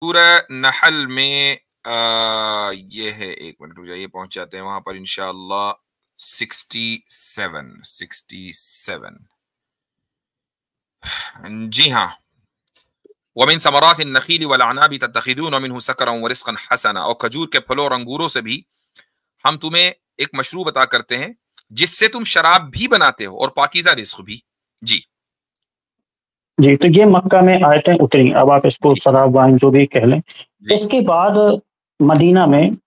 सूरह नहल में ये है, एक मिनट रुक जाइए, पहुंच जाते हैं वहां पर इंशाअल्लाह। 67 जी हाँ। वमिन समरात नखील वल अनाबी तत्तखिदून मिन्हु सकरन व रिज़्क़न हसना, और खजूर के फलों और अंगूरों से भी हम तुम्हें एक मशरूब अता करते हैं जिससे तुम शराब भी बनाते हो और पाकीज़ा रिज़्क़ भी। जी जी, तो ये मक्का में आयतें उतरी, अब आप इसको जी शराब वाइन जो भी कह लें। जी इसके बाद मदीना में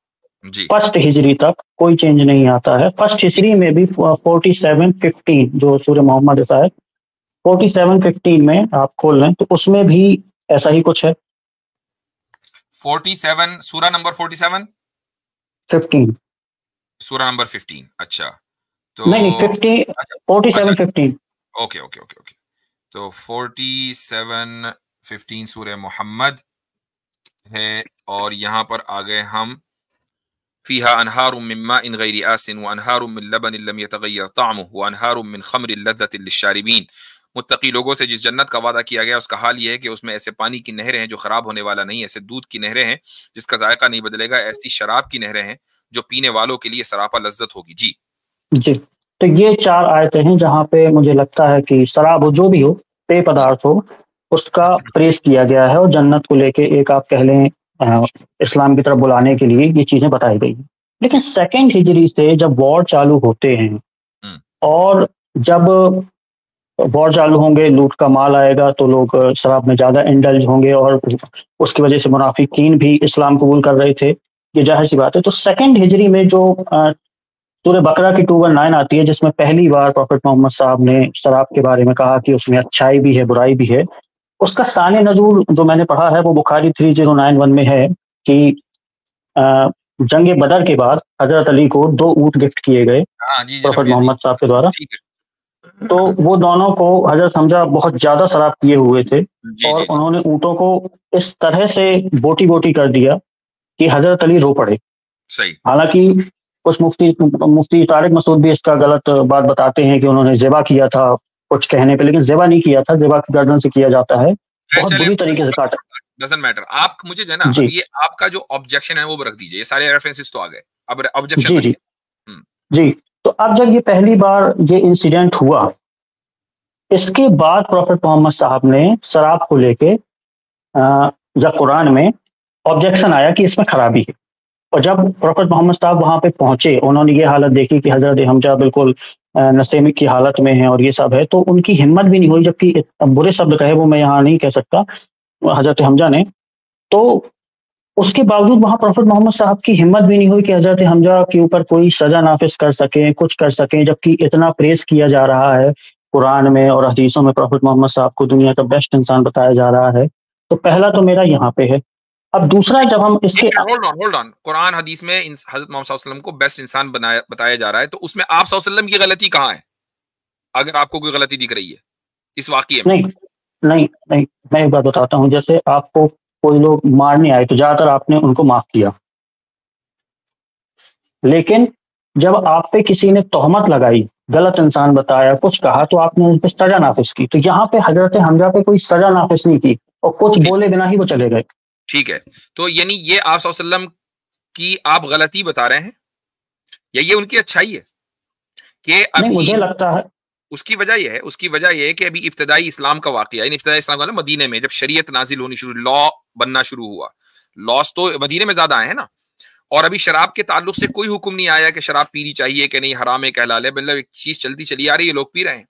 जी फर्स्ट हिजरी तक कोई चेंज नहीं आता है। फर्स्ट जी। हिजरी में भी 47:15 जो सूरह मोहम्मद है शायद 47:15 में आप खोल लें तो उसमें भी ऐसा ही कुछ है। 47 सूरा नंबर 47, 15 सूरा नंबर 15। अच्छा तो नहीं नहीं 50 अच्छा अच्छा 47:15। Okay okay okay okay. तो 47:15 सूरह मोहम्मद है, और यहाँ पर आ गए हम। फीहा अनहारुम मिन माइन गैरि आसिन व अनहारुम मिन लबनिन लम यतगय्यर तअमुहु व अनहारुम मिन खम्रिन लज़्ज़तिन लिश्शारिबीन। मुत्तकी लोगों से जिस जन्नत का वादा किया गया उसका हाल ये है कि उसमें ऐसे पानी की नहरें हैं जो खराब होने वाला नहीं, ऐसे दूध की नहरें हैं जिसका जायका नहीं बदलेगा, ऐसी शराब की नहरें हैं जो पीने वालों के लिए सरापा लज्जत होगी। जी जी, तो ये 4 आयतें हैं जहाँ पे मुझे लगता है कि शराब हो, जो भी हो, पेय पदार्थ हो, उसका प्रेज़ किया गया है और जन्नत को लेके एक आप कह लें इस्लाम की तरफ बुलाने के लिए ये चीज़ें बताई गई हैं। लेकिन जी। सेकंड हिजरी से जब वॉर चालू होते हैं हम्म और जब वॉर चालू होंगे, लूट का माल आएगा तो लोग शराब में ज़्यादा इंडल्ज होंगे और उसकी वजह से मुनाफिकीन भी इस्लाम कबूल कर रहे थे, ये ज़ाहिर-सी बात है। तो सेकंड हिजरी में जो सूरह बकरा की 219 आती है जिसमें पहली बार प्रॉफेट मोहम्मद साहब ने शराब के बारे में कहा कि उसमें अच्छाई भी है, बुराई भी है। उसका शान नज़ूल जो मैंने पढ़ा है वो बुखारी 3091 में है कि अ, जंग बदर के बाद हज़रत अली को 2 ऊँट गिफ्ट किए गए हाँ जी जी, प्रॉफेट नबी मोहम्मद साहब के द्वारा। ठीक तो है। वो दोनों को हज़रत हमज़ा बहुत ज़्यादा शराब पिए हुए थे जी और जी जी। उन्होंने ऊँटों को इस तरह से बोटी-बोटी कर दिया कि हज़रत अली रो पड़े। सही। हालाँकि कुछ मुफ्ती मुफ्ती तारिक मसूद भी इसका गलत बात बताते हैं कि उन्होंने ज़िबा किया था कुछ कहने पे, लेकिन ज़िबा नहीं किया था, ज़िबा गर्दन से किया जाता है। बहुत चले, बुरी तरीके से काटा। Doesn't matter. आप मुझे जो है ना, अब जी, ये आपका जो ऑब्जेक्शन है वो रख दीजिए, ये सारे रेफरेंसेस तो आ गए, अब ऑब्जेक्शन जी, जी, रखिए। हम्म जी। तो अब जब ये पहली बार ये इंसिडेंट हुआ, इसके बाद प्रॉफेट मोहम्मद साहब ने शराब को लेके जब कुरान में ऑब्जेक्शन आया कि इसमें खराबी है। और जब प्रॉफेट मोहम्मद साहब वहाँ पे पहुँचे, उन्होंने ये हालत देखी कि हज़रत हमज़ा बिल्कुल नशे में की हालत में हैं और ये सब है, तो उनकी हिम्मत भी नहीं हुई, जबकि बुरे शब्द कहे वो मैं यहाँ नहीं कह सकता, हज़रत हमज़ा ने। तो उसके बावजूद वहाँ प्रॉफेट मोहम्मद साहब की हिम्मत भी नहीं हुई कि हज़रत हमज़ा के ऊपर कोई सज़ा नाफ़िज़ कर सकें, कुछ कर सकें, जबकि इतना प्रेज़ किया जा रहा है कुरान में और हदीसों में प्रॉफेट मोहम्मद साहब को दुनिया का बेस्ट इंसान बताया जा रहा है। तो पहला तो मेरा यहाँ पे है। अब दूसरा जब हम एक इसके मिनट, होल्ड ऑन। कुरान हदीस में हजरत मोहम्मद सल्लल्लाहु अलैहि वसल्लम को बेस्ट इंसान बनाया बताया जा रहा है, तो उसमें आप सल्लल्लाहु अलैहि वसल्लम की गलती कहाँ है, अगर आपको कोई गलती दिख रही है इस वाकये में? नहीं, नहीं, नहीं, मैं एक बात बताता हूँ, जैसे आपको कोई लोग मारने आए, तो ज़्यादातर आपने उनको माफ़ किया। लेकिन जब आप पे किसी ने तोहमत लगाई, गलत इंसान बताया, कुछ कहा, तो आपने उन पे सज़ा नाफ़िज़ की। तो यहाँ पे हज़रत हमज़ा पे कोई सज़ा नाफ़िज़ नहीं की और कुछ ठीक बोले बिना ही वो चले गए। ठीक है। तो यानी ये आप सल्लल्लाहु अलैहि वसल्लम की आप गलती बता रहे हैं, या ये उनकी अच्छाई है कि नहीं, अभी? मुझे लगता है। उसकी वजह ये है कि अभी इब्तदाई इस्लाम का वाक़या, यानी इब्तदाई इस्लाम का मतलब मदीने में जब शरीयत नाज़िल होनी शुरू, लॉ बनना शुरू हुआ। लॉस तो मदीने में ज़्यादा आए हैं ना, और अभी शराब के ताल्लुक से कोई हुक्म नहीं आया कि शराब पीनी चाहिए कि नहीं, हराम है कि हलाल है, मतलब एक चीज़ चलती चली आ रही है, लोग पी रहे हैं।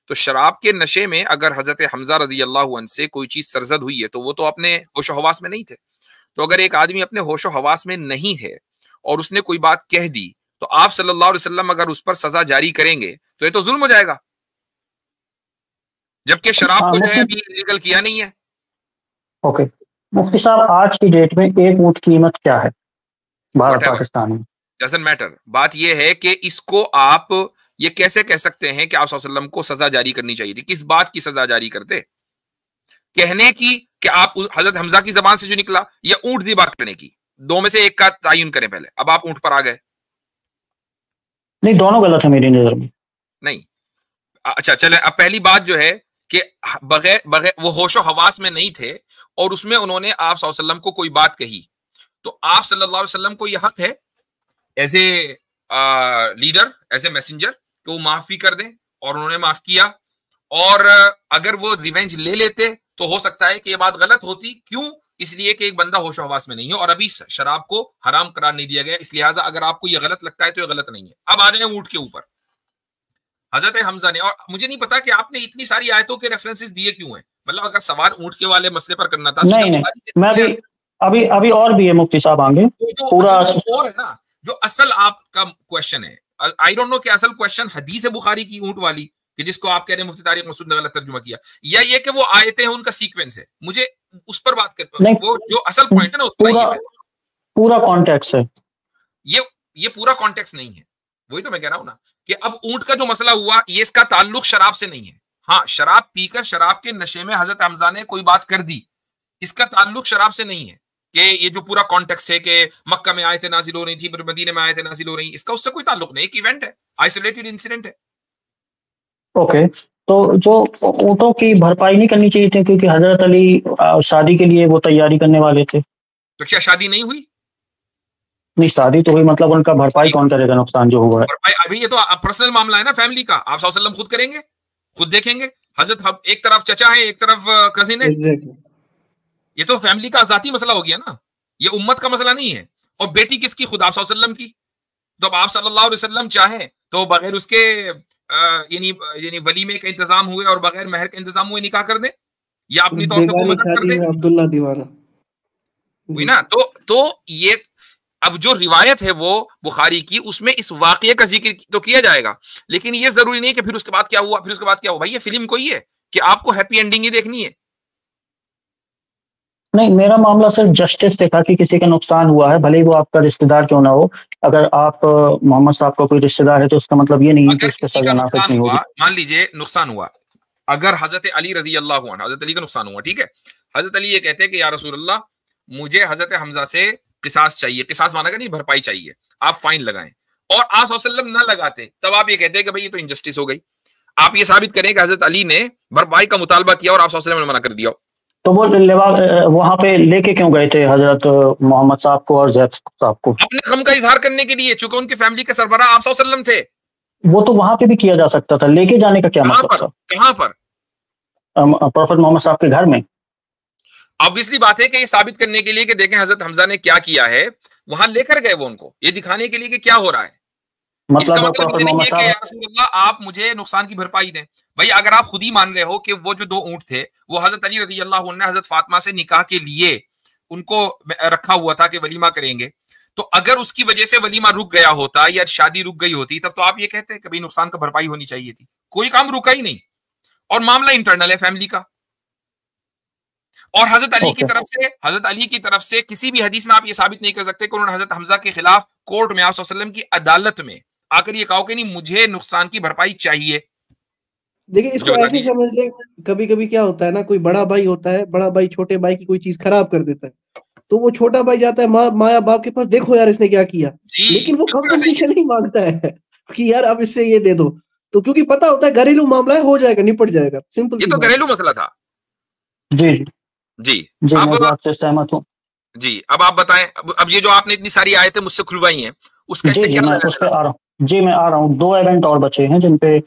तो शराब के नशे में अगर हज़रत हमज़ा रज़ी अल्लाहु अन्हु से कोई चीज़ सरज़द हुई है, तो वो तो अपने होश-ओ-हवास में नहीं थे। तो अगर एक आदमी अपने होश-ओ-हवास में नहीं है और उसने कोई बात कह दी, तो आप सल्लल्लाहु अलैहि वसल्लम अगर उस पर सज़ा जारी करेंगे, तो ये तो ज़ुल्म हो जाएगा। जबकि शराब को जो है मुफ्ती अभी लीगल किया नहीं है। ओके, मुफ्ती साहब आज की डेट में 1 ऊँट की कीमत क्या है व्हाटएवर, भारत-पाकिस्तान में? Doesn't matter. बात ये है कि इसको आप ये कैसे कह सकते हैं कि आप सल्लल्लाहु अलैहि वसल्लम को सजा जारी करनी चाहिए थी? किस बात की सजा जारी करते? कहने की कि आप हजरत हमजा की जबान से जो निकला, या ऊंट ज़िबा करने की? दो में से एक का तयन करें पहले। अब आप ऊंट पर आ गए। नहीं, दोनों गलत है मेरी नज़र में। नहीं, अच्छा चले, अब पहली बात जो है कि बगैर बगैर वो होशो हवास में नहीं थे, और उसमें उन्होंने आप सल्लल्लाहु अलैहि वसल्लम को कोई बात कही, तो आप सल्लल्लाहु अलैहि वसल्लम को यह हक है as a leader, as a messenger, कि वो माफ भी कर दें, और उन्होंने माफ किया। और अगर वो रिवेंज ले लेते तो हो सकता है कि ये बात गलत होती। क्यों? इसलिए कि एक बंदा होश हवास में नहीं है और अभी शराब को हराम करार नहीं दिया गया, इस लिहाजा अगर आपको ये गलत लगता है तो ये गलत नहीं है। अब आ जाए ऊंट के ऊपर। हजरत हमजा ने, और मुझे नहीं पता कि आपने इतनी सारी आयतों के रेफरेंसेस दिए क्यों हैं, मतलब अगर सवाल ऊंट के वाले मसले पर करना था, नहीं, मैं भी अभी अभी और भी है मुफ्ती साहब आगे पूरा और है ना। जो असल आपका क्वेश्चन है, आई डोंट नो कि असल क्वेश्चन हदीस बुखारी की ऊंट वाली, कि जिसको आप कह रहे हैं मुफ्ती तारिक मसूद ने गलत तर्जुमा किया, या ये कि वो आयतें हैं उनका सीक्वेंस है, मुझे उस पर बात कर, वो जो असल पॉइंट है ना उस पर पूरा कॉन्टेक्स्ट है। ये पूरा कॉन्टेक्स्ट नहीं है, वही तो मैं कह रहा हूं ना, कि अब ऊंट का जो मसला हुआ ये इसका ताल्लुक शराब से नहीं है। हाँ, शराब पीकर शराब के नशे में हजरत हमजा ने कोई बात कर दी, इसका ताल्लुक शराब से नहीं है। कि ये जो पूरा कॉन्टेक्स्ट है कि मक्का में आयतें नाजिल हो रही थी, फिर मदीने में आयतें नाजिल हो रही, इसका उससे कोई ताल्लुक नहीं, एक इवेंट है, आइसोलेटेड इंसिडेंट है। ओके, तो जो ऊँटों की भरपाई नहीं करनी चाहिए थी, क्योंकि हजरत अली शादी के लिए वो तैयारी करने वाले थे। तो क्या शादी नहीं हुई? नहीं, शादी तो हुई, मतलब उनका भरपाई कौन करेगा नुकसान जो हुआ है? अभी ये तो पर्सनल मामला है ना, फैमिली का। आप सल्लल्लाहु अलैहि वसल्लम खुद करेंगे, खुद देखेंगे। हजरत एक तरफ चचा है, एक तरफ कजिन है, ये तो फैमिली का जाती मसला हो गया ना, ये उम्मत का मसला नहीं है। और बेटी किसकी? खुद आप सल्लल्लाहु अलैहि वसल्लम की। तो अब आप सल्लल्लाहु अलैहि वसल्लम चाहें तो बगैर उसके यानी वलीमे का इंतजाम हुए और बगैर महर का इंतजाम हुए निकाह कर दें, या अपनी तौर से मदद कर दें, अब्दुल्ला दीवाना हुई ना। तो ये अब जो रिवायत है वो बुखारी की, उसमें इस वाकये का जिक्र तो किया जाएगा, लेकिन ये जरूरी नहीं कि फिर उसके बाद क्या हुआ, फिर उसके बाद क्या हुआ। भाई ये फिल्म कोई है कि आपको हैप्पी एंडिंग ही देखनी है? नहीं, मेरा मामला सिर्फ जस्टिस देखा कि किसी का नुकसान हुआ है, भले ही वो आपका रिश्तेदार क्यों ना हो। अगर आप मोहम्मद साहब का कोई रिश्तेदार है तो उसका मतलब ये नहीं है कि उसके सजा नाफिज नहीं होगी। मान लीजिए नुकसान हुआ, अगर हजरत अली रजी अल्लाह अन्हु, हजरत अली का नुकसान हुआ, ठीक है, हजरत अली ये कहते हैं कि या रसूल अल्लाह, मुझे हजरत हमजा से किसास चाहिए, किसास माना नहीं, भरपाई चाहिए, आप फाइन लगाएं, और आप सल्लल्लाहु अलैहि वसल्लम ना लगाते, तब आप ये कहते हैं कि भाई ये तो इंजस्टिस हो गई। आप ये साबित करें कि हजरत अली ने भरपाई का मुतालबा किया और आप सल्लल्लाहु अलैहि वसल्लम ने मना कर दिया, तो वो वहां पे लेके क्यों गए थे हजरत मोहम्मद साहब को और जैद साहब को? अपने गम का इजहार करने के लिए, चूंकि उनकी फैमिली के सरबराह आप सल्लल्लाहु अलैहि वसल्लम थे। वो तो वहां पे भी किया जा सकता था, लेके जाने का क्या मतलब था? कहां पर? प्रोफेट मोहम्मद साहब के घर में। ऑब्वियसली बात है कि ये साबित करने के लिए कि देखें हजरत हमजा ने क्या किया है, वहां लेकर गए वो उनको, ये दिखाने के लिए कि क्या हो रहा है। इसका मतलब ये नहीं है कि या रसूल अल्लाह आप मुझे नुकसान की भरपाई दें। भाई अगर आप खुद ही मान रहे हो कि वो जो 2 ऊंट थे वो हजरत अली रज़ी अल्लाह अन्हु ने हजरत फातिमा से निकाह के लिए उनको रखा हुआ था कि वलीमा करेंगे, तो अगर उसकी वजह से वलीमा रुक गया होता या शादी रुक गई होती, तब तो आप ये कहते हैं कि भाई नुकसान का भरपाई होनी चाहिए थी। कोई काम रुका ही नहीं और मामला इंटरनल है फैमिली का। और हजरत अली की तरफ से किसी भी हदीस में आप ये साबित नहीं कर सकते कि उन्होंने हजरत हमजा के खिलाफ कोर्ट में आप सल्लल्लाहु अलैहि वसल्लम की अदालत में आकर ये कहा कि नहीं मुझे नुकसान की भरपाई चाहिए। देखिए इसको ऐसे समझ लें, कभी कभी क्या होता है ना, कोई बड़ा भाई होता है, बड़ा भाई छोटे भाई की कोई चीज खराब कर देता है, तो वो छोटा भाई जाता है माँ या बाप के पास, देखो यार इसने क्या किया, लेकिन वो कंपनसेशन नहीं मांगता है कि यार अब इससे ये दे दो, तो क्योंकि पता होता है घरेलू मामला है, हो जाएगा, निपट जाएगा, सिंपल। ये तो घरेलू मसला था। जी जी मैं बात से सहमत हूँ। जी अब आप बताएं, अब ये जो आपने इतनी सारी आयतें मुझसे खुलवाई हैं उसका इससे क्या? मैं उस पे आ रहा हूँ जी, मैं आ रहा हूँ। 2 इवेंट और बचे हैं जिन पे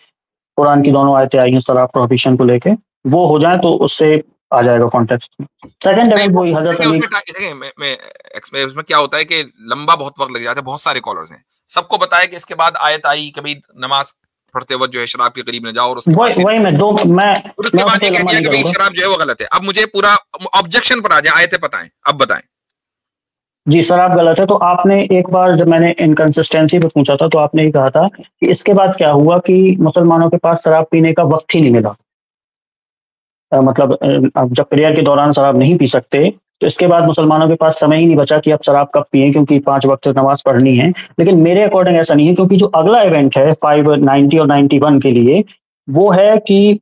कुरान की दोनों आयतें आई हैं शराब प्रोहिबिशन को लेके, वो हो जाए तो उससे आ जाएगा कॉन्टेक्स्ट में। सेकंड इवेंट वही हजरत अली। उसमें क्या होता है कि लंबा बहुत वक्त लग जाता है, बहुत सारे कॉलर्स हैं, सबको बताया कि इसके बाद आयत आई कि भाई नमाज पढ़ते वक्त जो है शराब के करीब न जाओ, और उसके बाद ये कह दिया कि भाई शराब जो है वो गलत है। अब मुझे पूरा ऑब्जेक्शन पर आ जाए, आयतें बताएं, अब बताएं। जी, शराब गलत है। तो आपने एक बार जब मैंने इनकंसिस्टेंसी पे पूछा था तो आपने ही कहा था कि इसके बाद क्या हुआ कि मुसलमानों के पास शराब पीने का वक्त ही नहीं मिला। मतलब अब जब प्रेयर के दौरान शराब नहीं पी सकते तो इसके बाद मुसलमानों के पास समय ही नहीं बचा कि अब शराब कब पिए, क्योंकि 5 वक्त नमाज पढ़नी है। लेकिन मेरे अकॉर्डिंग ऐसा नहीं है, क्योंकि जो अगला इवेंट है 590 और 91 के लिए, वो है कि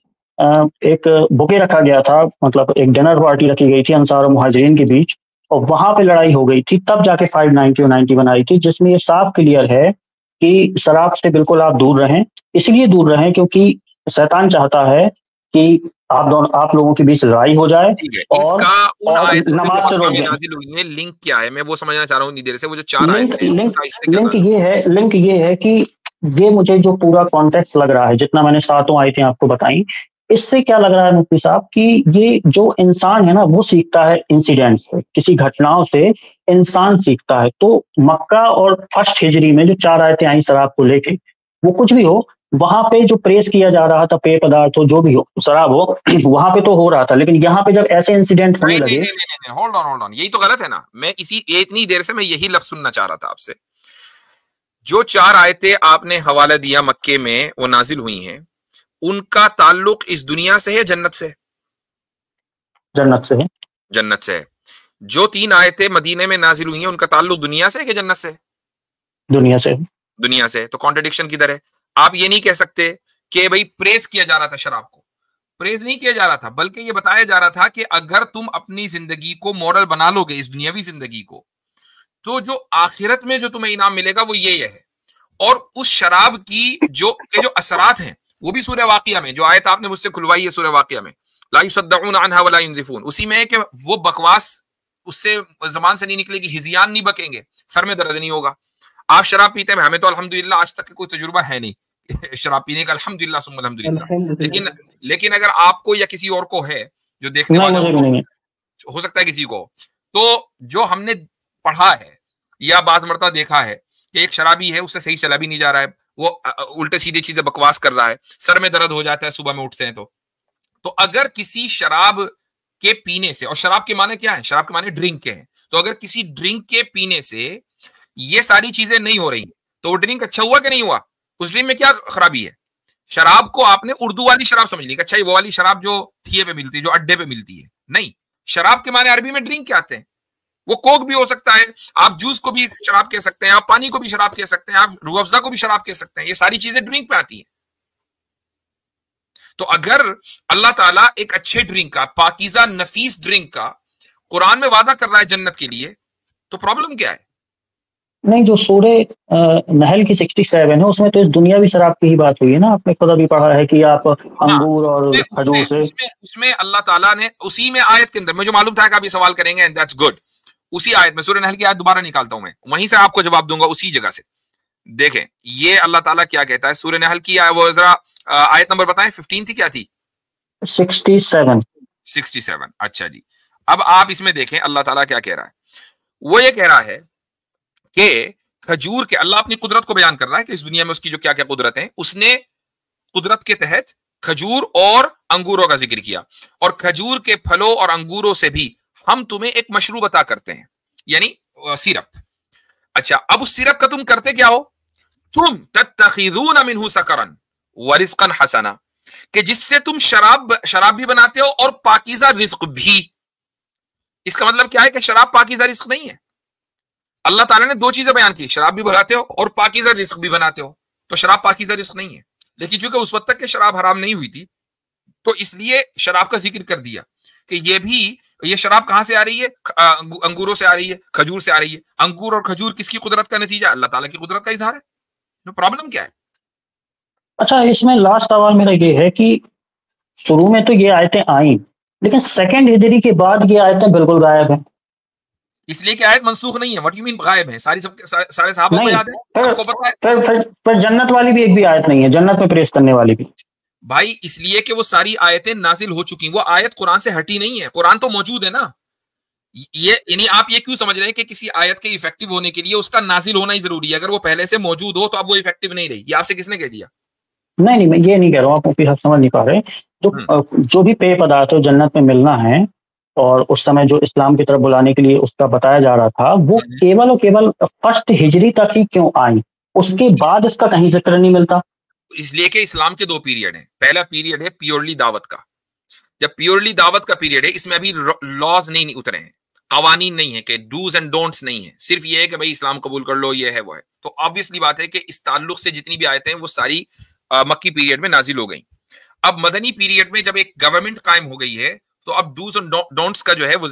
एक बुके रखा गया था, मतलब एक डिनर पार्टी रखी गई थी अंसार और मुहाजिरीन के बीच, और वहां पे लड़ाई हो गई थी, तब जाके 590 और 91 आई थी, जिसमें ये साफ क्लियर है कि शराब से बिल्कुल आप दूर रहें। इसलिए दूर रहें क्योंकि शैतान चाहता है कि आप लोगों के बीच लड़ाई हो जाए और नमाज से रोक नाज़िल हुई है। लिंक क्या है, मैं वो समझना चाह रहा हूँ देर से। वो जो 4 आयतें हैं, लिंक ये है कि ये मुझे जो पूरा कॉन्टेक्स्ट लग रहा है, जितना मैंने 7 आयतें आपको बताई, इससे क्या लग रहा है मुफ्ती साहब कि ये जो इंसान है ना, वो सीखता है इंसिडेंट से, किसी घटनाओं से इंसान सीखता है। तो मक्का और फर्स्ट हिजरी में जो 4 आयतें आई शराब को लेके, वो कुछ भी हो, वहां पे जो प्रेस किया जा रहा था, पेय पदार्थ हो, जो भी हो, शराब हो, वहां पे तो हो रहा था। लेकिन यहाँ पे जब ऐसे इंसिडेंट होने लगे, होल्ड ऑन, यही तो गलत है ना। मैं इतनी देर से मैं यही लफ्ज सुनना चाह रहा था आपसे। जो 4 आयतें आपने हवाला दिया मक्के में वो नाजिल हुई हैं, उनका ताल्लुक इस दुनिया से है, जन्नत से? जन्नत से है। जन्नत से है। जो 3 आयतें मदीने में नाजिल हुई हैं, उनका ताल्लुक दुनिया से है कि जन्नत से? दुनिया से। दुनिया से। तो कॉन्ट्रडिक्शन किधर है? आप ये नहीं कह सकते कि भाई प्रेस किया जा रहा था शराब को। प्रेस नहीं किया जा रहा था, बल्कि ये बताया जा रहा था कि अगर तुम अपनी जिंदगी को मॉरल बना लोगे, इस दुनियावी जिंदगी को, तो जो आखिरत में जो तुम्हें इनाम मिलेगा वो ये है। और उस शराब की जो असरात हैं, वो भी सूरह वाक़िया में, जो आयत आपने मुझसे खुलवाई है सूरह वाक़िया में, ला युसद्दऊन अन्हा वला युनज़िफून, उसी में है कि वो बकवास उससे ज़बान से नहीं निकलेगी, हिज़ियान नहीं बकेंगे, सर में दर्द नहीं होगा। आप शराब पीते हैं, हमें तो अल्हम्दुलिल्लाह आज तक कोई तजुर्बा है नहीं शराब पीने का, अल्हम्दुलिल्लाह सुम्मा अल्हम्दुलिल्लाह। लेकिन अगर आपको या किसी और को है, जो देखने वाले हो सकता है किसी को, तो जो हमने पढ़ा है या बाज़ मरतबा देखा है कि एक शराबी है, उससे सही चला भी नहीं जा रहा है, वो उल्टे सीधे चीजें बकवास कर रहा है, सर में दर्द हो जाता है सुबह में उठते हैं तो अगर किसी शराब के पीने से, और शराब के माने क्या है? शराब के माने ड्रिंक के हैं, तो अगर किसी ड्रिंक के पीने से ये सारी चीजें नहीं हो रही, तो वो ड्रिंक अच्छा हुआ कि नहीं हुआ? उस ड्रिंक में क्या खराबी है? शराब को आपने उर्दू वाली शराब समझ ली, अच्छा वो वाली शराब जो ठिये पे मिलती है, जो अड्डे पे मिलती है, नहीं। शराब के माने अरबी में ड्रिंक क्या आते हैं? वो कोक भी हो सकता है, आप जूस को भी शराब कह सकते हैं, आप पानी को भी शराब कह सकते हैं, आप रूह अफ़ज़ा को भी शराब कह सकते हैं। ये सारी चीजें ड्रिंक पे आती हैं। तो अगर अल्लाह ताला एक अच्छे ड्रिंक का, पाकीज़ा नफीस ड्रिंक का कुरान में वादा कर रहा है जन्नत के लिए, तो प्रॉब्लम क्या है? नहीं, जो सूरे नहल की 67 है, उसमें तो इस दुनियावी शराब की ही बात हुई है ना। आपने खुद अभी पढ़ा है कि आप अंगूर और खजूर से, उसमें अल्लाह ताला ने उसी में आयत के अंदर, मुझे मालूम था कि आप ये सवाल करेंगे, एंड दैट्स गुड। उसी आयत में, सूरह नहल की आयत दोबारा निकालता हूं मैं, वहीं से आपको जवाब दूंगा उसी जगह से। देखें ये अल्लाह ताला क्या कहता है सूरह नहल की, वो जरा आयत नंबर बताएं, 15 थी क्या थी? 67। अच्छा जी, अब आप इसमें देखें अल्लाह ताला क्या कह रहा है। वो ये कह रहा है कि खजूर के, अल्लाह अपनी कुदरत को बयान कर रहा है कि इस दुनिया में उसकी जो क्या क्या कुदरत है, उसने कुदरत के तहत खजूर और अंगूरों का जिक्र किया, और खजूर के फलों और अंगूरों से भी हम तुम्हें एक मशरूब अता करते हैं, यानी सिरप। अच्छा, अब उस सिरप का तुम करते क्या हो? तुम तत्तखिज़ून मिन्हु सकरन व रिज़्क़न हसना, कि जिससे तुम शराब भी बनाते हो और पाकीज़ा रिज़्क़ भी। इसका मतलब क्या है कि शराब पाकीज़ा रिज़्क़ नहीं है। अल्लाह ताला ने 2 चीजें बयान की, शराब भी बनाते हो और पाकीज़ा रिज़्क़ भी बनाते हो, तो शराब पाकीज़ा रिज़्क़ नहीं है। लेकिन चूंकि उस वक्त तक के शराब हराम नहीं हुई थी, तो इसलिए शराब का जिक्र कर दिया कि ये शराब कहां से आ रही है? अंगूरों से आ रही है, खजूर से आ रही है। अंगूर और खजूर किसकी कुदरत का नतीजा? अल्लाह ताला की कुदरत का इजहार है। तो प्रॉब्लम क्या है? अच्छा, इसमें लास्ट सवाल मेरा ये है कि शुरू में तो ये आयतें आई, लेकिन सेकंड हिजरी के बाद ये आयतें बिल्कुल गायब हैं। इसलिए कि आयत मंसूख नहीं है। व्हाट यू मीन गायब है? सारे सहाबा को याद है, आपको पता है। फिर जन्नत वाली भी एक भी आयत नहीं है, जन्नत में प्रेस करने वाली भी। भाई इसलिए कि वो सारी आयतें नाजिल हो चुकी, वो आयत कुरान से हटी नहीं है, कुरान तो मौजूद है ना। ये यानी आप ये क्यों समझ रहे हैं कि किसी आयत के इफेक्टिव होने के लिए उसका नाजिल होना ही जरूरी है? अगर वो पहले से मौजूद हो तो अब वो इफेक्टिव नहीं रही। ये आपसे किसने कह दिया? नहीं, मैं ये नहीं कह रहा हूँ, आप फिर समझ नहीं पा रहे। जो भी पेय पदार्थ जन्नत में मिलना है, और उस समय जो इस्लाम की तरफ बुलाने के लिए उसका बताया जा रहा था, वो केवल और केवल फर्स्ट हिजरी तक ही क्यों आई? उसके बाद इसका कहीं जिक्र नहीं मिलता। इसलिए कि इस्लाम के 2 पीरियड हैं। पहला पीरियड है प्योरली दावत का। जब प्योरली दावत का पीरियड है, इसमें अभी लॉज नहीं उतरे हैं, कवानीन नहीं है, कि डूज एंड डोंट्स नहीं है, सिर्फ ये है कि भाई इस्लाम कबूल कर लो, ये है वो है। तो ऑब्वियसली बात है कि इस ताल्लुक से जितनी भी आयतें हैं वो सारी मक्की पीरियड में नाजिल हो गई। अब मदनी पीरियड में जब एक गवर्नमेंट कायम हो गई है, तो अब डूज एंड डोंट्स का जो है वो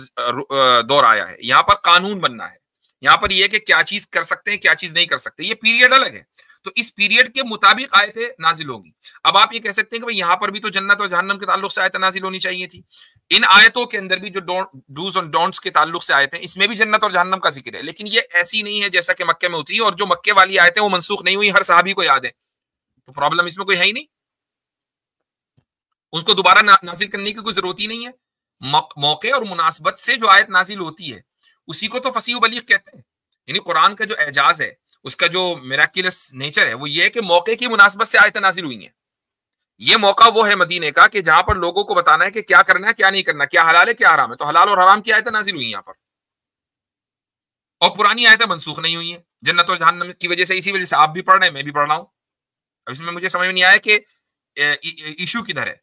दौर आया है। यहाँ पर कानून बनना है, यहाँ पर यह है कि क्या चीज कर सकते हैं, क्या चीज नहीं कर सकते। ये पीरियड अलग है। तो इस पीरियड के मुताबिक आयतें नाजिल होंगी। अब आप ये कह सकते हैं कि भाई यहां पर भी तो जन्नत और जहन्नम के ताल्लुक से आयतें नाजिल होनी चाहिए थी। इन आयतों के अंदर भी जो डूज और डोंट्स के ताल्लुक से आयतें, इसमें भी जन्नत और जहन्नम का जिक्र है, लेकिन ये ऐसी नहीं है जैसा कि मक्के में उतरी, और जो मक्के वाली आयतें वो मनसूख नहीं हुई, हर सहाबी को याद है, तो प्रॉब्लम इसमें कोई है ही नहीं, उसको दोबारा नाजिल करने की कोई जरूरत ही नहीं है। मौके और मुनासबत से जो आयत नाजिल होती है उसी को तो फसीह बलीग कहते हैं। यानी कुरान का जो एजाज है, उसका जो मिराकिलस नेचर है, वो ये है कि मौके की मुनासबत से आयतें नाजिल हुई हैं। ये मौका वो है मदीने का कि जहां पर लोगों को बताना है कि क्या करना है क्या नहीं करना, क्या हलाल है क्या हराम है, तो हलाल और हराम की आयतें नाजिल हुई हैं यहाँ पर, और पुरानी आयतें मनसूख नहीं हुई हैं जन्नत और जहन्नम की वजह से। इसी वजह से आप भी पढ़ रहे हैं, मैं भी पढ़ रहा हूं। अब इसमें मुझे समझ में नहीं आया कि इशू किधर है।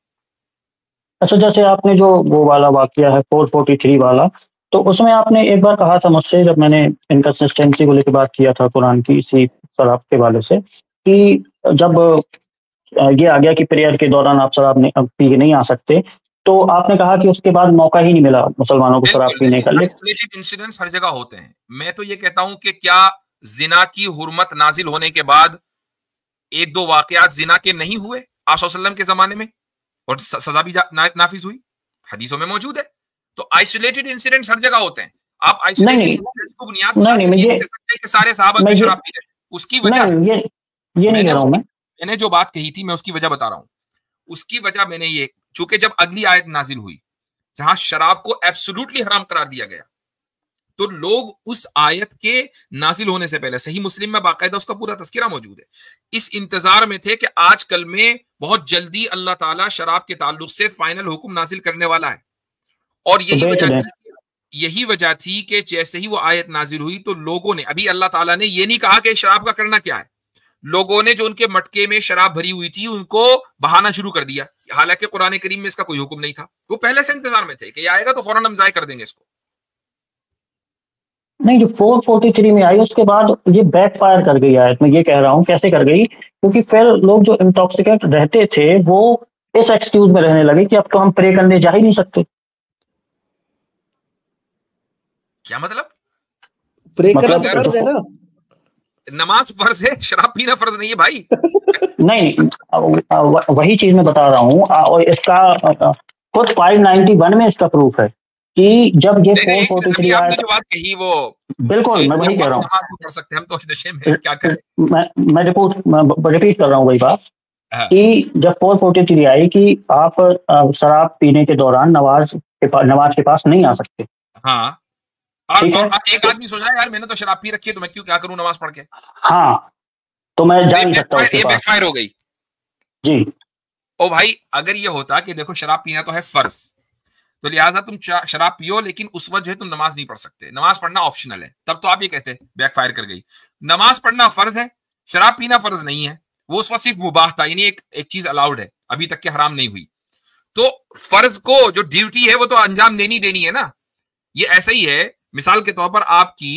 अच्छा, जैसे आपने जो वो वाला वाकया है 443 वाला, तो उसमें आपने एक बार कहा था मुझसे, जब मैंने इनकंसिस्टेंसी को लेकर बात किया था कुरान की इसी शराब के वाले से, कि जब ये आ गया कि प्रेयर के दौरान आप शराब पी के नहीं आ सकते, तो आपने कहा कि उसके बाद मौका ही नहीं मिला मुसलमानों को शराब पीने का। आइसोलेटेड इंसिडेंट्स हर जगह होते हैं। मैं तो ये कहता हूं कि क्या जिना की हुर्मत नाजिल होने के बाद एक दो वाकयात जिना के नहीं हुए आप सल्लल्लाहु अलैहि वसल्लम के जमाने में, और सजा भी नाफिज हुई, हदीसों में मौजूद है। तो आइसोलेटेड इंसिडेंट्स हर जगह होते हैं। आप आइसोलेटेड इंसिडेंट्स को बुनियाद बना के नहीं कह सकते कि सारे सहाबा शराब पी रहे। उसकी वजह ये नहीं कह रहा हूं मैंने जो बात कही थी मैं उसकी वजह बता रहा हूं। उसकी वजह मैंने ये, चूंकि जब अगली आयत नाजिल हुई जहां शराब को एब्सोल्युटली हराम करार दिया गया, तो लोग उस आयत के नाजिल होने से पहले, सही मुस्लिम में बाकायदा उसका पूरा तस्करा मौजूद है, इस इंतजार में थे कि आजकल में बहुत जल्दी अल्लाह ताला शराब के ताल्लुक से फाइनल हुक्म नाजिल करने वाला है। और यही वजह थी कि जैसे ही वो आयत नाजिल हुई तो लोगों ने, अभी अल्लाह ताला ने ये नहीं कहा कि शराब का करना क्या है, लोगों ने जो उनके मटके में शराब भरी हुई थी उनको बहाना शुरू कर दिया। हालांकि कुरान करीम में इसका कोई हुक्म नहीं था, वो पहले से इंतजार में थे कि ये आएगा तो फौरन हम जाय कर देंगे इसको। नहीं, जो 443 में आई उसके बाद ये बैकफायर कर गई आयत। मैं ये कह रहा हूँ कैसे कर गई, क्योंकि फिर लोग जो इंटॉक्सिकेट रहते थे वो इस एक्सक्यूज में रहने लगे कि अब तो हम प्रे करने जा ही नहीं सकते। क्या मतलब? प्रे करना तो फर्ज है ना, नमाज फर्ज है, शराब पीना फर्ज नहीं है भाई। नहीं, वही चीज मैं बता रहा हूँ, और इसका खुद 591 में इसका प्रूफ है कि जब ये 443 आपने जो बात कही वो बिल्कुल मैं वही कह रहा हूँ, कर सकते हैं हम तो नशे में क्या करें। मैं रिपीट कर रहा हूँ वही बात कि जब 443 आई कि आप शराब पीने के दौरान नमाज के पास नहीं आ सकते। हाँ, और एक आदमी सोच रहा है यार मैंने तो शराब पी रखी है तो मैं क्यों क्या करूं नमाज पढ़ के। हाँ, तो मैं जा नहीं सकता उसके पास। बैकफायर हो गई जी। ओ भाई, अगर ये होता कि देखो शराब पीना तो है फर्ज, तो लिहाजा तुम शराब पियो लेकिन उस वक्त जो है तुम नमाज नहीं पढ़ सकते, नमाज पढ़ना ऑप्शनल है, तब तो आप ये कहते बैकफायर कर गई। नमाज पढ़ना फर्ज है, शराब पीना फर्ज नहीं है, वो उस वक्त सिर्फ मुबाह था, यानी एक चीज अलाउड है, अभी तक के हराम नहीं हुई। तो फर्ज को जो ड्यूटी है वो तो अंजाम देनी है ना। ये ऐसा ही है, मिसाल के तौर पर आपके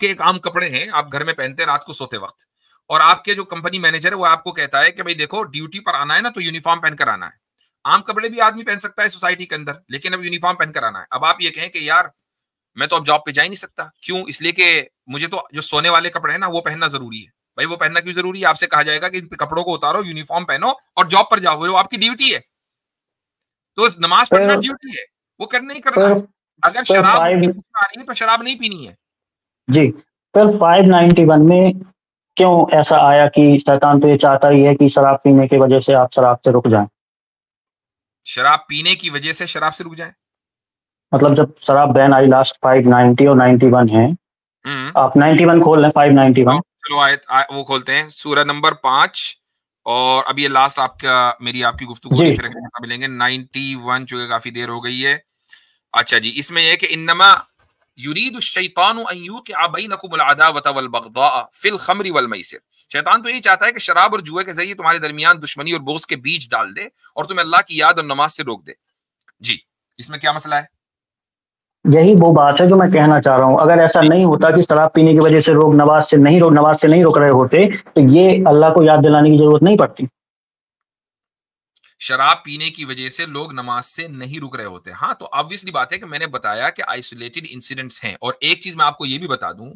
एक आम कपड़े हैं, आप घर में पहनते हैं रात को सोते वक्त, और आपके जो कंपनी मैनेजर है वो आपको कहता है कि भाई देखो ड्यूटी पर आना है ना तो यूनिफॉर्म पहनकर आना है। आम कपड़े भी आदमी पहन सकता है सोसाइटी के अंदर, लेकिन अब यूनिफॉर्म पहनकर आना है। अब आप ये कहें कि यार मैं तो अब जॉब पे जा ही नहीं सकता, क्यों? इसलिए कि मुझे तो जो सोने वाले कपड़े हैं ना वो पहनना जरूरी है। भाई वो पहनना क्यों जरूरी है? आपसे कहा जाएगा कि इन कपड़ों को उतारो, यूनिफॉर्म पहनो और जॉब पर जाओ, वो आपकी ड्यूटी है। तो नमाज पढ़ना ड्यूटी है, वो करना ही करना है। अगर शराब आ रही है तो शराब नहीं पीनी है। जी, फिर 591 में क्यों ऐसा आया कि शैतान तो ये चाहता ही है कि शराब पीने की वजह से आप शराब से रुक जाएं। शराब पीने की वजह से शराब से रुक जाएं मतलब जब शराब बैन आई लास्ट 590 और 91 है, आप 91 खोल लें, 591। चलो आयत वो खोलते हैं, सूरह नंबर 5, और अभी ये लास्ट मेरी आपकी गुफ्तगू फिर मिलेंगे 91, जो काफी देर हो गई है। अच्छा जी, इसमें यह कि इन्नमा युरीदु शैतानु अन युक़िअ बैनकुमुल अदावत वल बग़दा फिल खम्रि वल मैसिर। शैतान तो यही चाहता है कि शराब और जुए के जरिए तुम्हारे दरमियान दुश्मनी और बोझ के बीज डाल दे और तुम्हें अल्लाह की याद और नमाज से रोक दे। जी, इसमें क्या मसला है? यही वो बात है जो मैं कहना चाह रहा हूँ। अगर ऐसा नहीं होता कि शराब पीने की वजह से लोग नमाज से नहीं रोक रहे होते तो ये अल्लाह को याद दिलाने की जरूरत नहीं पड़ती। शराब पीने की वजह से लोग नमाज से नहीं रुक रहे होते। हाँ, तो ऑब्वियसली बात है कि मैंने बताया कि आइसोलेटेड इंसिडेंट्स हैं। और एक चीज मैं आपको ये भी बता दूं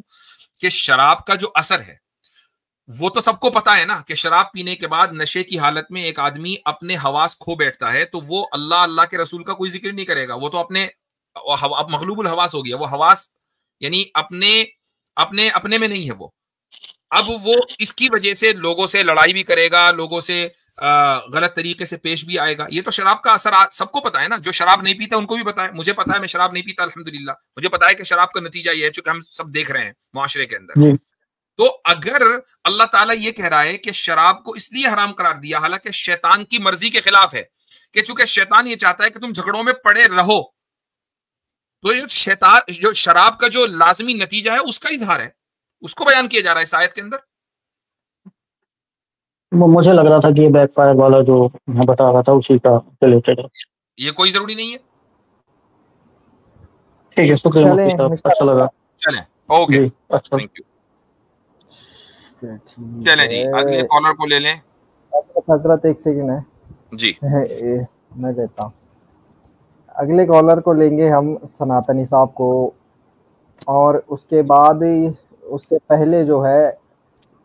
कि शराब का जो असर है वो तो सबको पता है ना कि शराब पीने के बाद नशे की हालत में एक आदमी अपने हवास खो बैठता है, तो वो अल्लाह अल्लाह के रसूल का कोई जिक्र नहीं करेगा, वो तो अपने अब मखलूबुल हवास हो गया, वो हवास यानी अपने अपने अपने में नहीं है वो। अब वो इसकी वजह से लोगों से लड़ाई भी करेगा, लोगों से गलत तरीके से पेश भी आएगा। ये तो शराब का असर सबको पता है ना, जो शराब नहीं पीता उनको भी पता है, मुझे पता है, मैं शराब नहीं पीता अल्हम्दुलिल्लाह, मुझे पता है कि शराब का नतीजा ये है, चूंकि हम सब देख रहे हैं मुआशरे के अंदर। तो अगर अल्लाह ताला ये कह रहा है कि शराब को इसलिए हराम करार दिया, हालांकि शैतान की मर्जी के खिलाफ है, कि चूंकि शैतान ये चाहता है कि तुम झगड़ों में पड़े रहो, तो ये शैतान जो शराब का जो लाजमी नतीजा है उसका इजहार है, उसको बयान किया जा रहा है इस आयत के अंदर। मुझे लग रहा था कि ये बैकफायर वाला जो मैं बता रहा था उसी का रिलेटेड है। ये कोई जरूरी नहीं है। ठीक है, शुक्रिया मुफ्ती साहब, अच्छा लगा। चलें, ओके, अच्छा, थैंक यू। चलें जी, अगले कॉलर को ले लें। हजरत एक सेकंड है जी, मैं लेता हूँ। अगले कॉलर को लेंगे हम सनातनी साहब को, और उसके बाद उससे पहले जो है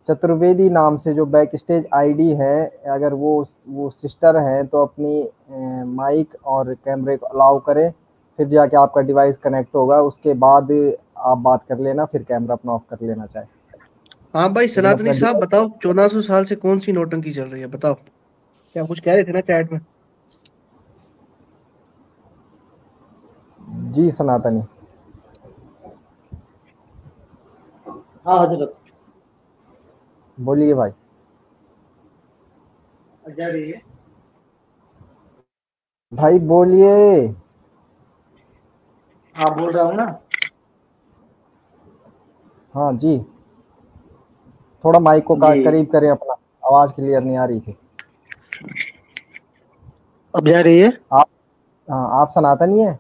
चतुर्वेदी नाम से जो बैक स्टेज आईडी है, अगर वो सिस्टर हैं तो अपनी माइक और कैमरे को अलाउ करें, फिर जाके आपका डिवाइस कनेक्ट होगा, उसके बाद आप बात कर लेना, फिर कैमरा अपना ऑफ कर लेना चाहे। हाँ भाई सनातनी साहब बताओ, 1400 साल से कौन सी नौटंकी चल रही है, बताओ। क्या कुछ कह रहे थे ना चैट में? जी सनातनी। हाँ हजरत बोलिए भाई। भाई बोलिए। हाँ बोल रहा हूँ ना। हाँ जी, थोड़ा माइक को करीब करें अपना, आवाज क्लियर नहीं आ रही थी। अब जा रही है? आप, हाँ आप सनातनी है?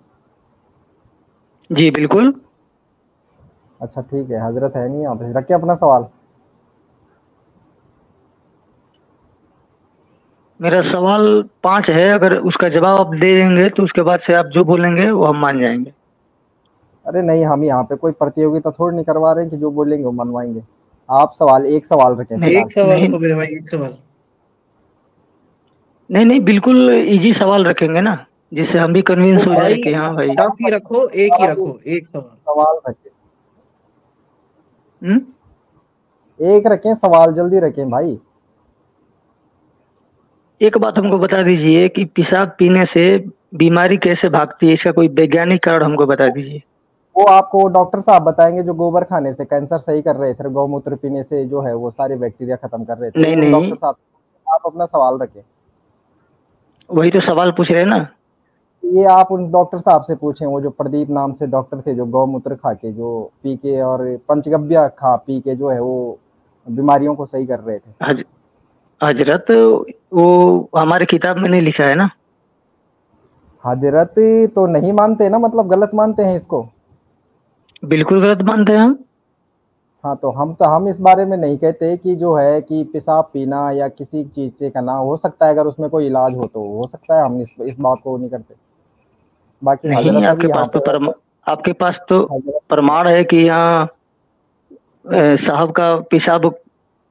जी बिल्कुल। अच्छा ठीक है, हजरत है नहीं यहाँ पे, रखे अपना सवाल। मेरा सवाल 5 है, अगर उसका जवाब आप दे देंगे तो उसके बाद से आप जो बोलेंगे वो हम मान जाएंगे। अरे नहीं, हम यहाँ पे कोई प्रतियोगिता थोड़ी नहीं करवा रहे हैं कि जो बोलेंगे वो मनवाएंगे। आप एक सवाल रखें। एक सवाल रखो मेरे भाई, एक सवाल। नहीं बिल्कुल इजी सवाल रखेंगे ना, जिससे हम भी कन्विंस हो जाए कि हाँ भाई। काफी रखो, एक ही रखो, एक सवाल रखें। एक रखें सवाल, जल्दी रखें भाई। एक बात हमको बता दीजिए कि पेशाब पीने से बीमारी कैसे भागती है, इसका कोई वैज्ञानिक कारण हमको बता दीजिए। वो आपको डॉक्टर साहब बताएंगे, जो गोबर खाने से कैंसर सही कर रहे थे, गौमूत्र पीने से जो है वो सारे बैक्टीरिया खत्म कर रहे थे। नहीं डॉक्टर साहब, आप अपना सवाल रखें। वही तो सवाल पूछ रहे हैं ना। ये आप उन डॉक्टर साहब से पूछें, वो जो प्रदीप नाम से डॉक्टर थे, जो गौमूत्र खा के, जो पी के और पंचगव्य पी के जो है वो बीमारियों को सही कर रहे थे। हजरत वो हमारे किताब में नहीं लिखा है ना। हजरत तो नहीं मानते ना, मतलब गलत मानते हैं इसको। बिल्कुल गलत मानते हैं हम। हाँ तो हम इस बारे में नहीं कहते कि जो है कि पेशाब पीना या किसी चीज से करना, हो सकता है अगर उसमें कोई इलाज हो तो हो सकता है, हम इस बात को नहीं करते। बाकी नहीं, आपके पास तो प्रमाण है कि यहाँ साहब का पेशाब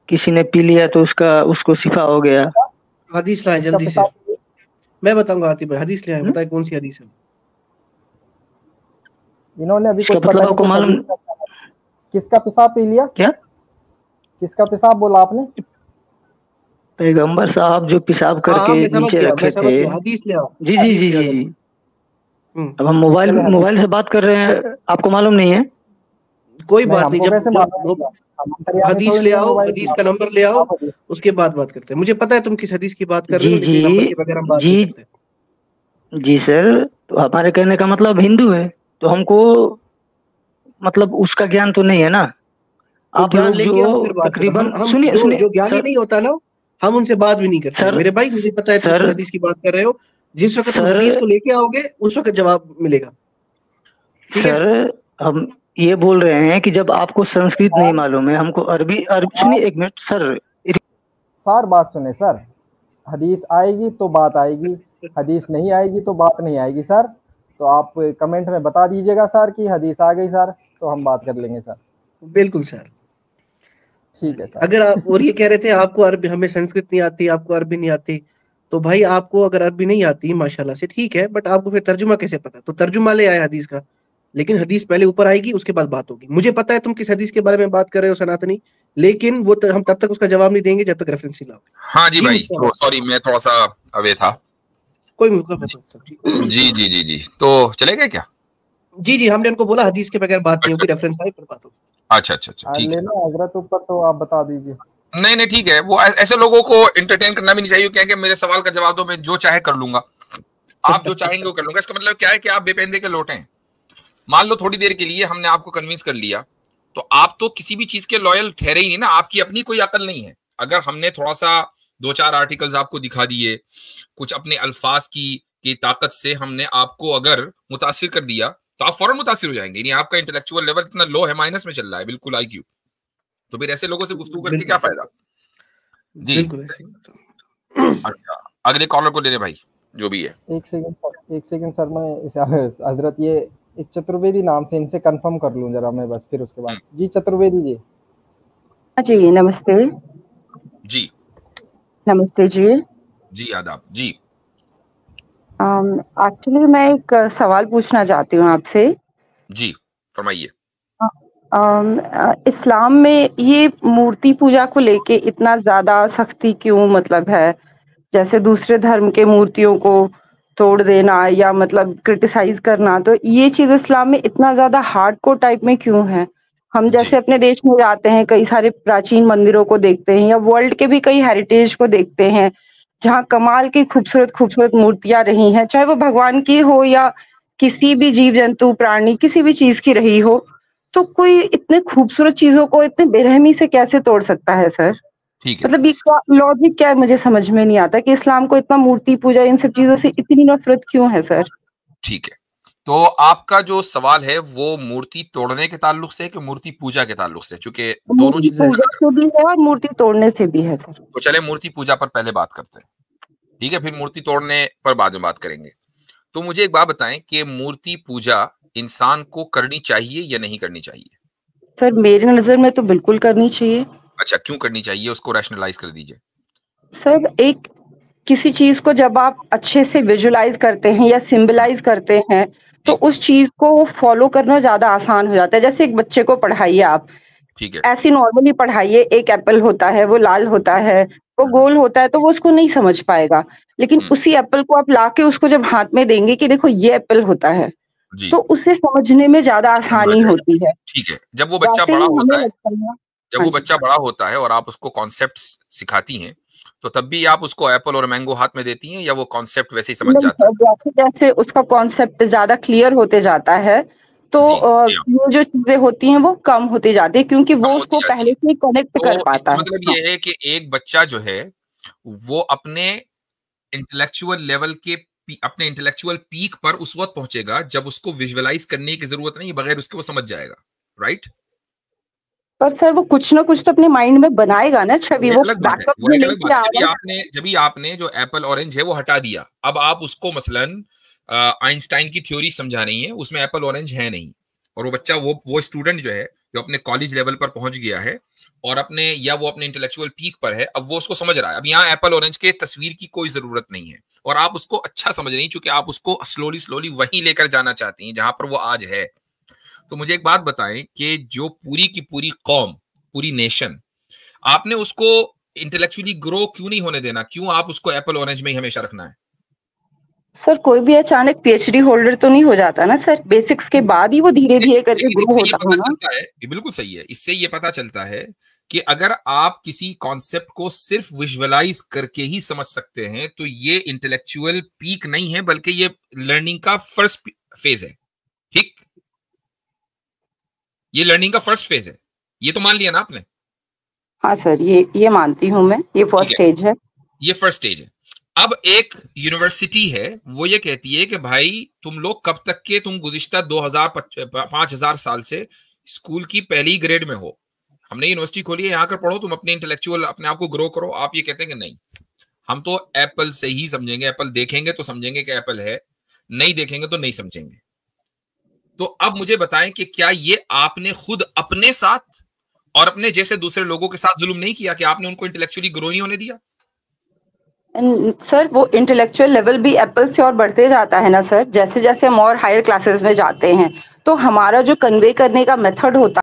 किसी ने पी लिया तो उसको शिफा हो गया। हदीस लाए जल्दी से, मैं बताऊंगा। आतिफ भाई हदीस ले आए, बताए कौन सी हदीस है। इन्होंने अभी कुछ पता नहीं, मालूम किसका पेशाब पी लिया? क्या किसका पेशाब बोला आपने? पैगंबर साहब जो पेशाब करके नीचे रखे थे। हदीस ले आओ। जी जी जी जी। अब हम मोबाइल से बात कर रहे हैं, आपको मालूम नहीं है? कोई बात नहीं, जब हदीस ले आओ, हदीस का नंबर ले आओ, उसके बाद बात करते हैं। मुझे पता है तुम किस हदीस की बात कर रहे हो, लेकिन नंबर के बगैर हम बात नहीं करते। जी सर, तो हमारे कहने का मतलब हिंदू है तो हमको मतलब उसका ज्ञान तो नहीं है ना। आप लोग जो तकरीबन सुनिए जो ज्ञानी नहीं होता ना, हम उनसे बात भी नहीं करते। मेरे भाई मुझे पता है तुम हदीस की बात कर रहे हो, जिस वक्त तुम हदीस को लेके आओगे उस वक्त जवाब मिलेगा। सर हम ये बोल रहे हैं कि जब आपको संस्कृत नहीं मालूम है, हमको अरबी सुनिए एक मिनट सर बात सुने सर, हदीस आएगी तो बात आएगी, हदीस नहीं आएगी तो बात नहीं आएगी सर। तो आप कमेंट में बता दीजिएगा सर कि हदीस आ गई सर, तो हम बात कर लेंगे सर। बिल्कुल सर। ठीक है सर। अगर आप और ये कह रहे थे आपको अरबी, हमें संस्कृत नहीं आती, आपको अरबी नहीं आती, तो भाई आपको अगर अरबी नहीं आती माशाल्लाह से ठीक है, बट आपको फिर तर्जुमा कैसे पता? तो तर्जुमा ले आए हदीस का, लेकिन हदीस पहले ऊपर आएगी, उसके बाद बात होगी। मुझे पता है तुम किस हदीस के बारे में बात कर रहे हो सनातनी, लेकिन वो हम तब तक उसका जवाब नहीं देंगे जब तक रेफरेंस नहीं लाओगे। हाँ जी भाई, तो सॉरी मैं थोड़ा सा अवे था। कोई मुद्दा जी जी जी जी, तो चले गए क्या? जी जी, हमने उनको बोला हदीस के बगैर बात नहीं होगी, रेफरेंस आए फिर बात होगी। अच्छा अच्छा अच्छा, ठीक है। लेना हजरत ऊपर तो आप बता दीजिए। नहीं नहीं ठीक है, वो ऐसे लोगों को एंटरटेन करना भी नहीं चाहिए, कहेंगे मेरे सवाल का जवाब दो, मैं जो चाहे कर लूंगा, आप जो चाहेंगे वो कर लूंगा। इसका मतलब क्या है कि आप बेपेंदे के लोटे हैं। मान लो थोड़ी देर के लिए हमने आपको कन्विंस कर लिया, तो आप तो किसी भी चीज के लॉयल ठहरे ही नहीं ना, आपकी अपनी कोई अकल नहीं है। अगर हमने थोड़ा सा 2-4 आर्टिकल्स आपको दिखा दिए, कुछ अपने अल्फाज की ताकत से हमने आपको अगर मुतासिर कर दिया, तो आप फौरन मुतासिर हो जाएंगे। यानी आपका इंटेलेक्चुअल लेवल इतना लो है, माइनस में चल रहा है बिल्कुल IQ, तो फिर ऐसे लोगों से गुफ्तगू करके क्या फायदा जी। अच्छा, अगले कॉलर को ले ले भाई, जो भी है। एक सेकंड सर, मैं हजरत ये एक चतुर्वेदी नाम से इनसे कंफर्म कर लूं जरा मैं, बस फिर उसके बाद। जी चतुर्वेदी जी। जी नमस्ते। जी नमस्ते जी। जी आदाब जी। एक्चुअली मैं एक सवाल पूछना चाहती हूँ आपसे। जी फरमाइए। इस्लाम में ये मूर्ति पूजा को लेके इतना ज्यादा सख्ती क्यों मतलब है? जैसे दूसरे धर्म के मूर्तियों को तोड़ देना या मतलब क्रिटिसाइज करना, तो ये चीज इस्लाम में इतना ज्यादा हार्डकोर टाइप में क्यों है? हम जैसे अपने देश में जाते हैं, कई सारे प्राचीन मंदिरों को देखते हैं या वर्ल्ड के भी कई हेरिटेज को देखते हैं, जहाँ कमाल की खूबसूरत खूबसूरत मूर्तियां रही हैं, चाहे वो भगवान की हो या किसी भी जीव जंतु प्राणी किसी भी चीज की रही हो, तो कोई इतने खूबसूरत चीजों को इतने बेरहमी से कैसे तोड़ सकता है सर? ठीक है, मतलब ये क्या लॉजिक क्या है, मुझे समझ में नहीं आता कि इस्लाम को इतना मूर्ति पूजा इन सब चीजों से इतनी नफरत क्यों है सर? ठीक है, तो आपका जो सवाल है वो मूर्ति तोड़ने के ताल्लुक से कि मूर्ति पूजा के ताल्लुक से? चूंकि दोनों चीजें पूजा से भी है और मूर्ति तोड़ने से भी है सर। तो चले मूर्ति पूजा पर पहले बात करते हैं, ठीक है, फिर मूर्ति तोड़ने पर बाद में बात करेंगे। तो मुझे एक बात बताएं कि मूर्ति पूजा इंसान को करनी चाहिए या नहीं करनी चाहिए? सर मेरी नजर में तो बिल्कुल करनी चाहिए। अच्छा, क्यों करनी चाहिए, उसको रैशनलाइज कर दीजिए। सर एक किसी चीज को जब आप अच्छे से विजुलाइज करते हैं या सिंबलाइज करते हैं, तो उस चीज को फॉलो करना ज्यादा आसान हो जाता है। जैसे एक बच्चे को पढ़ाइए आप, ठीक है, ऐसी नॉर्मली पढ़ाइए, एक एप्पल होता है, वो लाल होता है, वो गोल होता है, तो वो उसको नहीं समझ पाएगा। लेकिन उसी एप्पल को आप लाके उसको जब हाथ में देंगे कि देखो ये एप्पल होता है, तो उसे समझने में ज्यादा आसानी होती है। ठीक है, जब वो बच्चा बड़ा होता है, जब वो बच्चा बड़ा होता है और आप उसको कॉन्सेप्ट सिखाती हैं, तो तब भी आप उसको एप्पल और मैंगो हाथ में देती हैं या वो कॉन्सेप्ट वैसे ही समझ जाता है? जैसे जैसे उसका कॉन्सेप्ट ज्यादा क्लियर होते जाता है, तो ये जो चीजें होती हैं वो कम होती जाती है, क्योंकि वो उसको पहले से कनेक्ट कर पाता है। मतलब ये है कि एक बच्चा जो है वो अपने इंटेलेक्चुअल लेवल के अपने इंटेलेक्चुअल पीक पर उस वक्त पहुंचेगा जब उसको विजुअलाइज करने की जरूरत नहीं, बगैर उसके वो समझ जाएगा, राइट? पर सर वो कुछ ना कुछ तो अपने माइंड में बनाएगा ना छवि, वो बैकअप में लेके आएगा। जब आपने जो एप्पल ऑरेंज है वो हटा दिया, अब आप उसको मसलन आइंस्टाइन की थ्योरी समझा रही है, उसमें एप्पल ऑरेंज है नहीं, और वो बच्चा वो स्टूडेंट जो है जो अपने कॉलेज लेवल पर पहुंच गया है और अपने या वो अपने इंटेलेक्चुअल पीक पर है, अब वो उसको समझ रहा है। अब यहाँ एप्पल ऑरेंज के तस्वीर की कोई जरूरत नहीं है और आप उसको अच्छा समझ रही, क्योंकि आप उसको स्लोली स्लोली वहीं लेकर जाना चाहती हैं जहां पर वो आज है। तो मुझे एक बात बताएं कि जो पूरी की पूरी कौम, पूरी नेशन, आपने उसको इंटेलेक्चुअली ग्रो क्यों नहीं होने देना? क्यों आप उसको एप्पल ऑरेंज में ही हमेशा रखना है? सर कोई भी अचानक PhD होल्डर तो नहीं हो जाता ना सर, बेसिक्स के बाद ही वो धीरे धीरे करके ग्रो होता है ना। ये बिल्कुल सही है। इससे ये पता चलता है कि अगर आप किसी कॉन्सेप्ट को सिर्फ विजुअलाइज करके ही समझ सकते हैं तो ये इंटेलेक्चुअल पीक नहीं है, बल्कि ये लर्निंग का फर्स्ट फेज है। ठीक, ये लर्निंग का फर्स्ट फेज है, ये तो मान लिया ना आपने? हाँ सर, ये मानती हूँ मैं, ये फर्स्ट स्टेज है। ये फर्स्ट स्टेज है। अब एक यूनिवर्सिटी है, वो ये कहती है कि भाई तुम लोग कब तक के, तुम गुज़िश्ता 5000 साल से स्कूल की पहली ग्रेड में हो, हमने यूनिवर्सिटी खोली है, यहाँ कर पढ़ो, तुम अपने इंटेलेक्चुअल अपने आप को ग्रो करो। आप ये कहते हैं कि नहीं, हम तो एप्पल से ही समझेंगे, एप्पल देखेंगे तो समझेंगे कि एप्पल है, नहीं देखेंगे तो नहीं समझेंगे। तो अब मुझे बताएं कि क्या ये आपने खुद अपने साथ और अपने जैसे दूसरे लोगों के साथ जुल्म नहीं किया कि आपने उनको इंटेलेक्चुअली ग्रो नहीं होने दिया? सर वो इंटेलेक्चुअल लेवल भी एप्पल से और बढ़ते जाता है ना सर, जैसे जैसे हम और हायर क्लासेस में जाते हैं तो हमारा जो कन्वे करने का मेथड होता